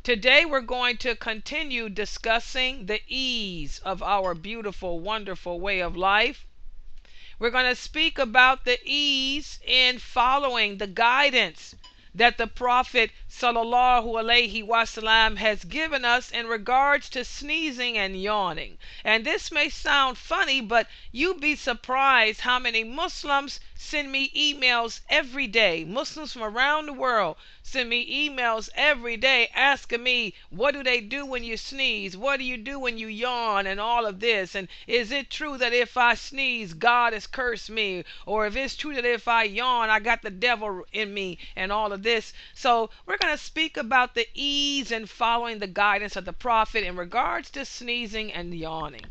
Today we're going to continue discussing the ease of our beautiful, wonderful way of life. We're going to speak about the ease in following the guidance that the Prophet sallallahu alaihi wasallam has given us in regards to sneezing and yawning. And this may sound funny, but you'd be surprised how many Muslims send me emails every day. Muslims from around the world send me emails every day asking me, what do they do when you sneeze? What do you do when you yawn? And all of this. And is it true that if I sneeze, God has cursed me? Or if it's true that if I yawn, I got the devil in me, and all of this. So we're going to speak about the ease in following the guidance of the Prophet in regards to sneezing and yawning.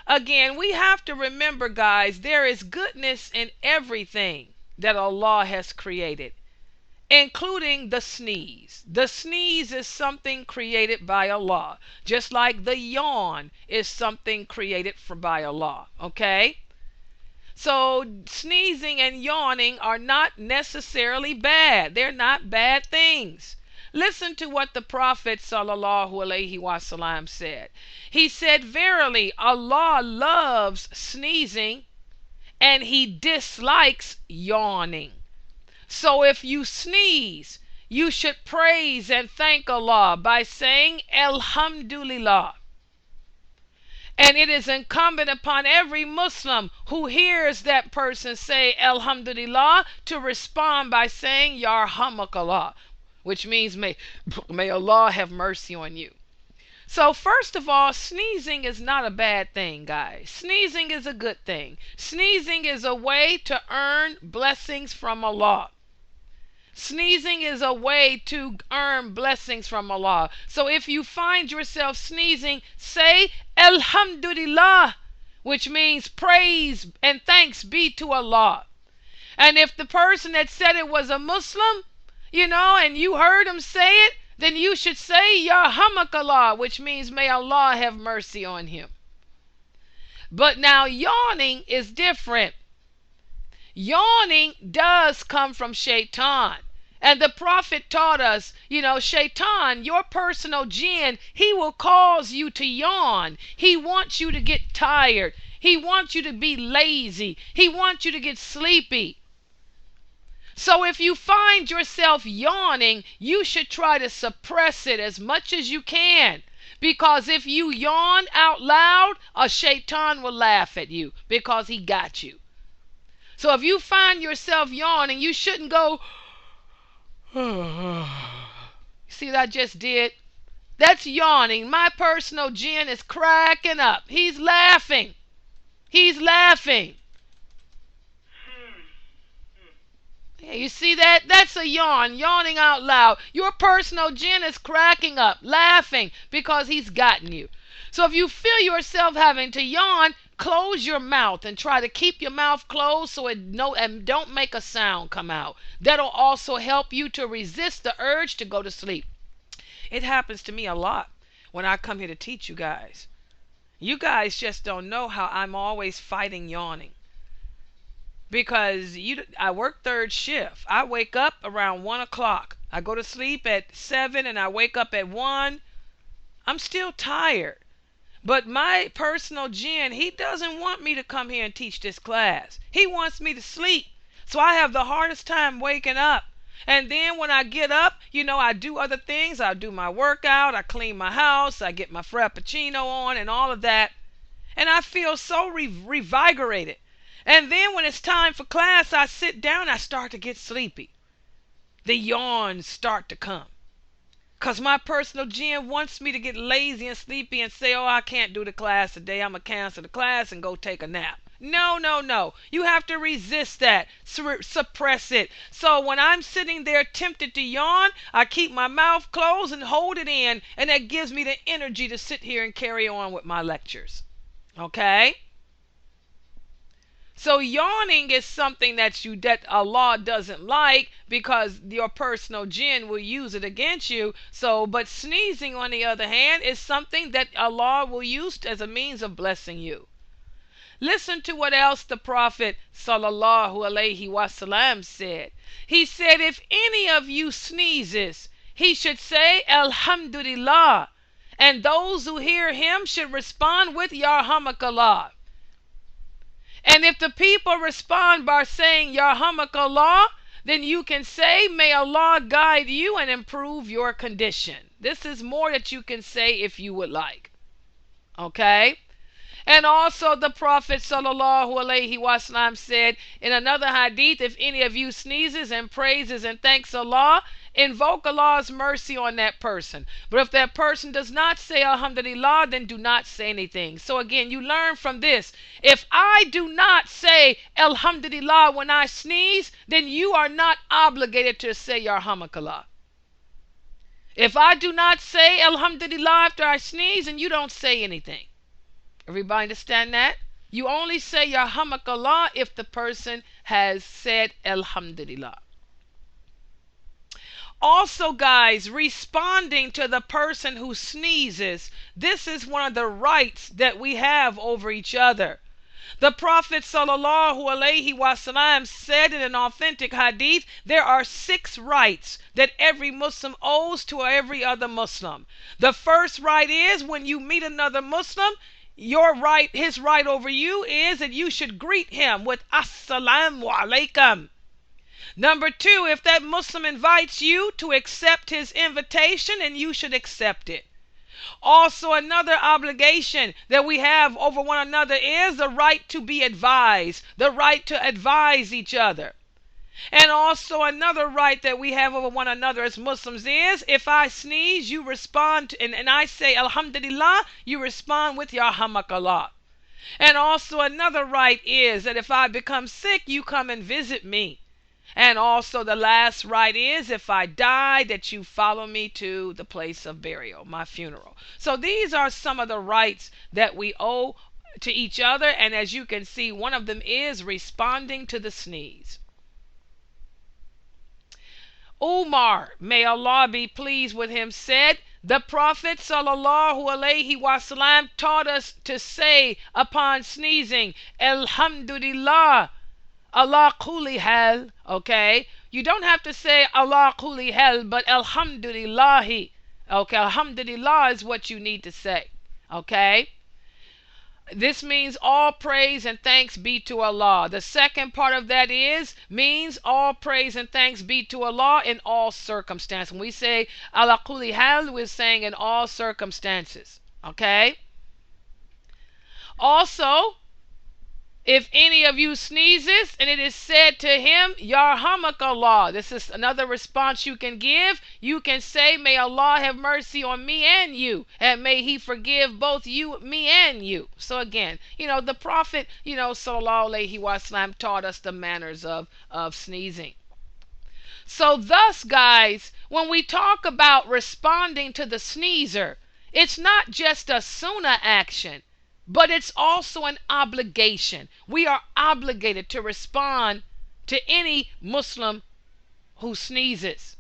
Again, we have to remember, guys, there is goodness in everything that Allah has created, including the sneeze. The sneeze is something created by Allah, just like the yawn is something created by Allah, okay? So sneezing and yawning are not necessarily bad. They're not bad things. Listen to what the Prophet sallallahu alaihi wasallam said. He said, verily, Allah loves sneezing and he dislikes yawning. So if you sneeze, you should praise and thank Allah by saying Alhamdulillah. And it is incumbent upon every Muslim who hears that person say Alhamdulillah to respond by saying Yarhamakallah, which means may Allah have mercy on you. So first of all, sneezing is not a bad thing, guys. Sneezing is a good thing. Sneezing is a way to earn blessings from Allah. Sneezing is a way to earn blessings from Allah. So if you find yourself sneezing, say Alhamdulillah, which means praise and thanks be to Allah. And if the person that said it was a Muslim, and you heard him say it, then you should say Yarhamakallah, which means may Allah have mercy on him. But now yawning is different. Yawning does come from Shaitan. And the Prophet taught us, Shaitan, your personal jinn, he will cause you to yawn. He wants you to get tired. He wants you to be lazy. He wants you to get sleepy. So if you find yourself yawning, you should try to suppress it as much as you can. Because if you yawn out loud, a Shaitan will laugh at you because he got you. So if you find yourself yawning, you shouldn't go, see what I just did? That's yawning. My personal jinn is cracking up. He's laughing. He's laughing. Yeah, you see that? That's a yawn. Yawning out loud. Your personal jinn is cracking up, laughing because he's gotten you. So if you feel yourself having to yawn, close your mouth and try to keep your mouth closed so and don't make a sound come out. That'll also help you to resist the urge to go to sleep. It happens to me a lot when I come here to teach you guys. You guys just don't know how I'm always fighting yawning. Because I work third shift. I wake up around 1 o'clock. I go to sleep at 7 and I wake up at 1. I'm still tired. But my personal jinn, he doesn't want me to come here and teach this class. He wants me to sleep. So I have the hardest time waking up. And then when I get up, I do other things. I do my workout. I clean my house. I get my frappuccino on and all of that. And I feel so revigorated. And then when it's time for class, I sit down. I start to get sleepy. The yawns start to come. Because my personal jinn wants me to get lazy and sleepy and say, I can't do the class today. I'm going to cancel the class and go take a nap. No, no, no. You have to resist that. Suppress it. So when I'm sitting there tempted to yawn, I keep my mouth closed and hold it in. And that gives me the energy to sit here and carry on with my lectures. Okay? So yawning is something that Allah doesn't like, because your personal jinn will use it against you. So, but sneezing, on the other hand, is something that Allah will use as a means of blessing you. Listen to what else the Prophet sallallahu alaihi wasallam said. He said, if any of you sneezes, he should say Alhamdulillah, and those who hear him should respond with Yarhamakallah. And if the people respond by saying Yarhamakallah, then you can say, may Allah guide you and improve your condition. This is more that you can say if you would like. Okay? And also the Prophet sallallahu alaihi wasallam said in another hadith, if any of you sneezes and praises and thanks Allah, invoke Allah's mercy on that person. But if that person does not say Alhamdulillah, then do not say anything. So again, you learn from this. If I do not say Alhamdulillah when I sneeze, then you are not obligated to say Yarhamakallah. If I do not say Alhamdulillah after I sneeze, and you don't say anything. Everybody understand that? You only say Yarhamakallah if the person has said Alhamdulillah. Also, guys, responding to the person who sneezes, this is one of the rights that we have over each other. The Prophet sallallahu alaihi wasallam said in an authentic hadith, there are 6 rights that every Muslim owes to every other Muslim. The first right is, when you meet another Muslim, his right over you is that you should greet him with Assalamu alaikum. Number 2, if that Muslim invites you to accept his invitation, and you should accept it. Also, another obligation that we have over one another is the right to be advised, the right to advise each other. And also another right that we have over one another as Muslims is, if I sneeze, you respond, and I say Alhamdulillah, you respond with Yarhamakallah. And also another right is that if I become sick, you come and visit me. And also the last right is, if I die, that you follow me to the place of burial, my funeral. So these are some of the rights that we owe to each other. And as you can see, one of them is responding to the sneeze. Umar, may Allah be pleased with him, said, the Prophet sallallahu alaihi wasallam taught us to say upon sneezing, Alhamdulillah, Allah kulli hal. Okay, you don't have to say Allah kulli hal, but Alhamdulillahi. Okay, Alhamdulillah is what you need to say. Okay, this means all praise and thanks be to Allah. The second part of that means all praise and thanks be to Allah in all circumstances. When we say ala kulli hal, we're saying in all circumstances. Okay. Also, if any of you sneezes and it is said to him, Yarhamakallah, this is another response you can give. You can say, may Allah have mercy on me and you, and may he forgive both you, me and you. So again, the Prophet, sallallahu alaihi wasallam taught us the manners of sneezing. So thus, guys, when we talk about responding to the sneezer, it's not just a sunnah action, but it's also an obligation. We are obligated to respond to any Muslim who sneezes.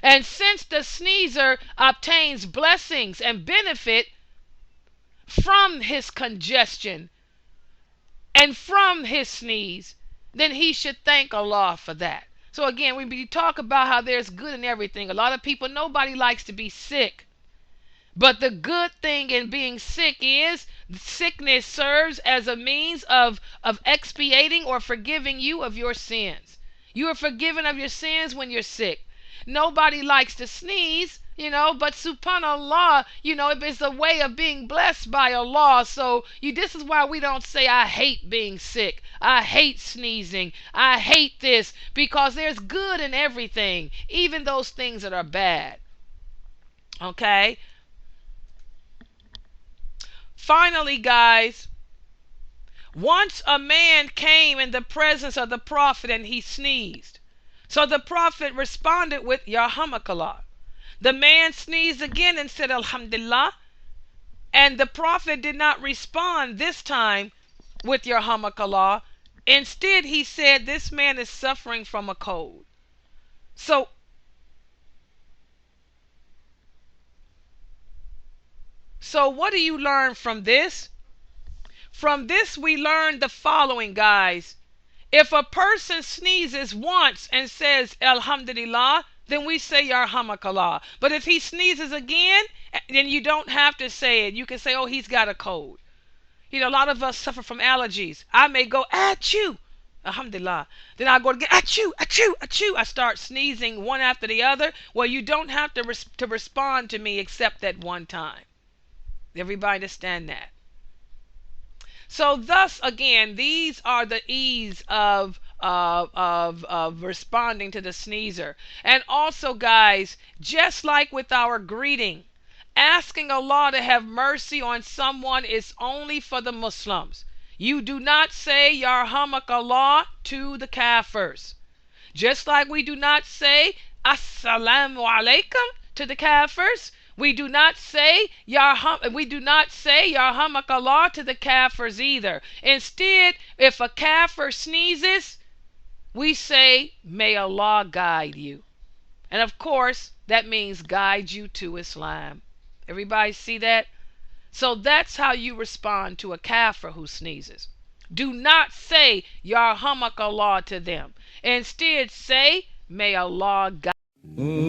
And since the sneezer obtains blessings and benefit from his congestion and from his sneeze, then he should thank Allah for that. So again, we talk about how there's good in everything. A lot of people, nobody likes to be sick. But the good thing in being sick is sickness serves as a means of expiating or forgiving you of your sins. You are forgiven of your sins when you're sick. Nobody likes to sneeze, but subhanallah, it's a way of being blessed by Allah. So this is why we don't say, I hate being sick, I hate sneezing, I hate this, because there's good in everything, even those things that are bad. Okay? Finally, guys, once a man came in the presence of the Prophet and he sneezed. So the Prophet responded with Yarhamakallah. The man sneezed again and said Alhamdulillah. And the Prophet did not respond this time with your hamakallah. Instead, he said this man is suffering from a cold. So what do you learn from this? From this we learn the following, guys. If a person sneezes once and says Alhamdulillah, then we say Yarhamakallah. But if he sneezes again, then you don't have to say it. You can say, oh, he's got a cold. You know, a lot of us suffer from allergies. I may go, achoo, Alhamdulillah. Then I go again, achoo, achoo, achoo. I start sneezing one after the other. Well, you don't have to respond to me except that one time. Everybody understand that? So thus, again, these are the ease of responding to the sneezer. And also, guys, just like with our greeting, asking Allah to have mercy on someone is only for the Muslims. You do not say Yarhamakallah to the Kafirs. Just like we do not say Assalamu alaikum to the Kafirs, we do not say Yarhamakallah to the Kafirs either. Instead, if a Kafir sneezes, we say, may Allah guide you. And of course, that means guide you to Islam. Everybody see that? So that's how you respond to a Kafir who sneezes. Do not say Yarhamakallah to them. Instead, say, may Allah guide you.